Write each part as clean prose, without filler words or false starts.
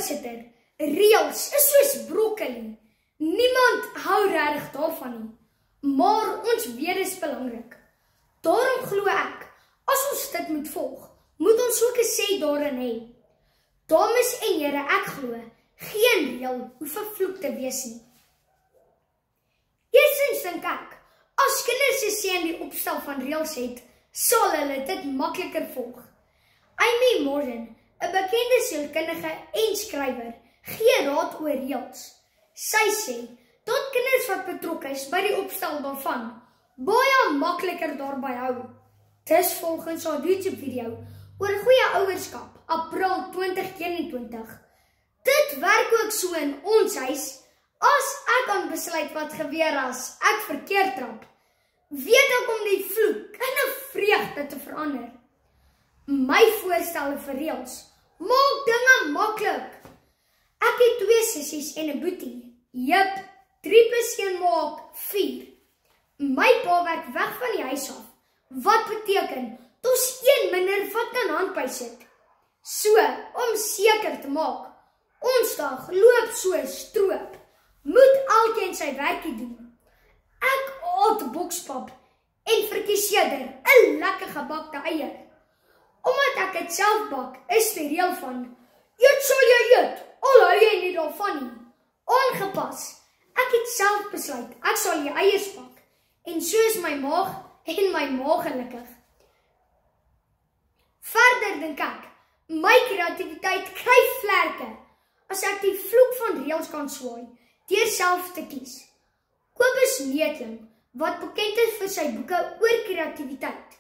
Voorsitter, reëls is soos broccoli. Niemand hou regtig daarvan nie, maar ons weet dit is belangrik. Daarom glo ek, as ons dit moet volg, moet ons ook 'n sê daarin hê. Dames en here, ek glo, geen reël hoef vervloek te wees nie. Eerstens dink ek, as kinders 'n sê in die opstel van reëls het, sal hulle dit makliker volg. Amy Morin, 'n bekende sielkundige en skrywer, gee raad oor reëls. Sy sê, dat kinders wat betrokke is by die opstel daarvan, baie makliker daarby hou. Dis volgens haar YouTube-video oor goeie ouerskap, April 2021. Dit werk ook so in ons huis. As ek kan besluit wat gebeur as ek verkeerd trap, weet ek om die vloek in 'n vreugde te verander. My voorstelle vir reëls, maak dinge maklik. Ek het 2 sissies en 'n boetie. Jep, 3 + 1 maak 4. My pa werk weg van die huis af, wat beteken, daar's 1 minder wat kan handpys sit. So, om seker te maak, ons dag loop so stroop, moet elkeen sy werkie doen. Ek haat bokspap en verkies eerder 'n lekker gebakte eier. Omdat ek dit self bak, is die reël van, eet sal jy eet, al hou jy nie daarvan nie. Aangepas, ek het self besluit, ek sal die eiers bak, en so is my maag en my ma gelukkig. Verder dink ek, my kreatiwiteit kry vlerke, as ek die vloek van reëls kan swaai, deur self te kies. Kobus Neethling, wat bekend is vir sy boeke oor kreatiwiteit,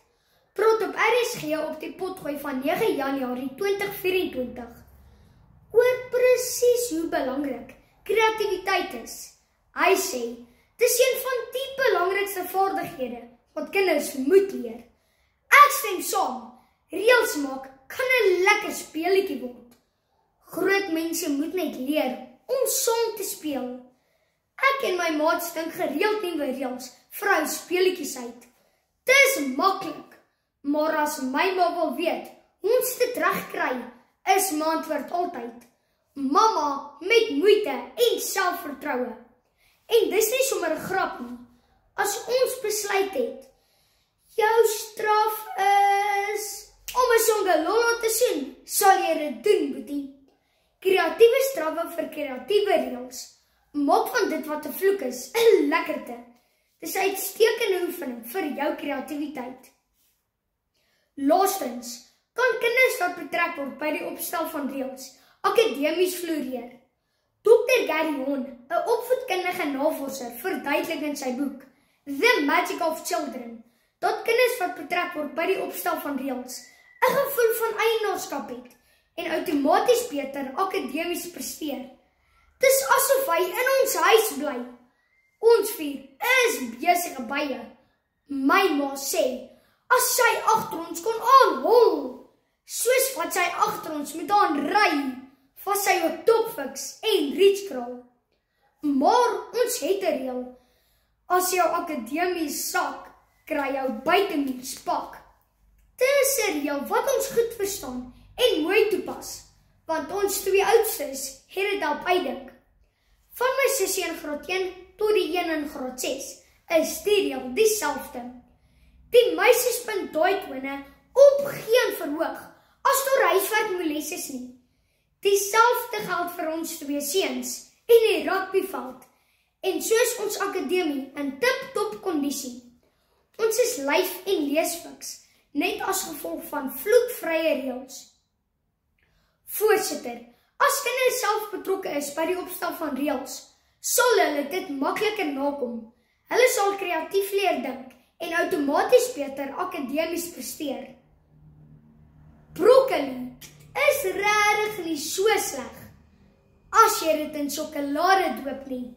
praat op RSG op die potgooi van 9 Januarie 2024 oor presies hoe belangrik kreatiwiteit is. Hy sê, dis een van die belangrikste vaardighede wat kinders moet leer. Ek stem saam, reëls maak kan 'n lekker speletjie word. Groot mense moet net leer om saam te speel. Ek en my maats dink gereeld nuwe reëls vir ou speletjies uit. Dis maklik, maar as my ma wil weet hoe ons dit regkry, is my antwoord altyd mamma met moeite en selfvertroue. En dis nie sommer 'n grap nie. As ons besluit het, jou straf is om 'n songelolo te sien, sal jy dit doen, boetie. Kreatiewe strawwe vir kreatiewe reëls. Maak van dit wat 'n vloek is 'n lekkerte. Dis 'n uitstekende oefening vir jou kreatiwiteit. Laastens, kan kinders wat betrek word by die opstel van reëls akademies floreer. Dr. Gary Hahn, 'n opvoedkundige navorser, verduidelik in sy boek The Magic of Children, dat kinders wat betrek word by die opstel van reëls 'n gevoel van eienaarskap het en outomaties beter akademies presteer. Dis asof hy in ons huis bly. Ons 4 is besige bye. My ma sê, as sy agter ons kon aanhol, soos wat sy agter ons moet aanry, vas sy op Topfix en Rietskraal. Maar ons het 'n reël. As jou akademie sak, kry jou buitemuur spak. Dis 'n reël wat ons goed verstaan en mooi toepas, want ons 2 oudstes het dit op uitdink. Van my sussie in graad 1 tot die een in graad 6 is die reël dieselfde. Die meisies punt daai tone op geen verhoog as daar huiswerkmoles is nie. Dieselfde geld vir ons 2 seuns en die rugbyveld. En soos ons akademie in tip-top kondisie. Ons is lyf en leesfiks, net as gevolg van vloekvrye reëls. Voorsitter, as kinders self betrokke is by die opstel van reëls, sal hulle dit makliker nakom. Hulle sal kreatief leer dink en outomaties beter akademies presteer. Broccoli is regtig nie so sleg as jy dit in sjokolade doop nie.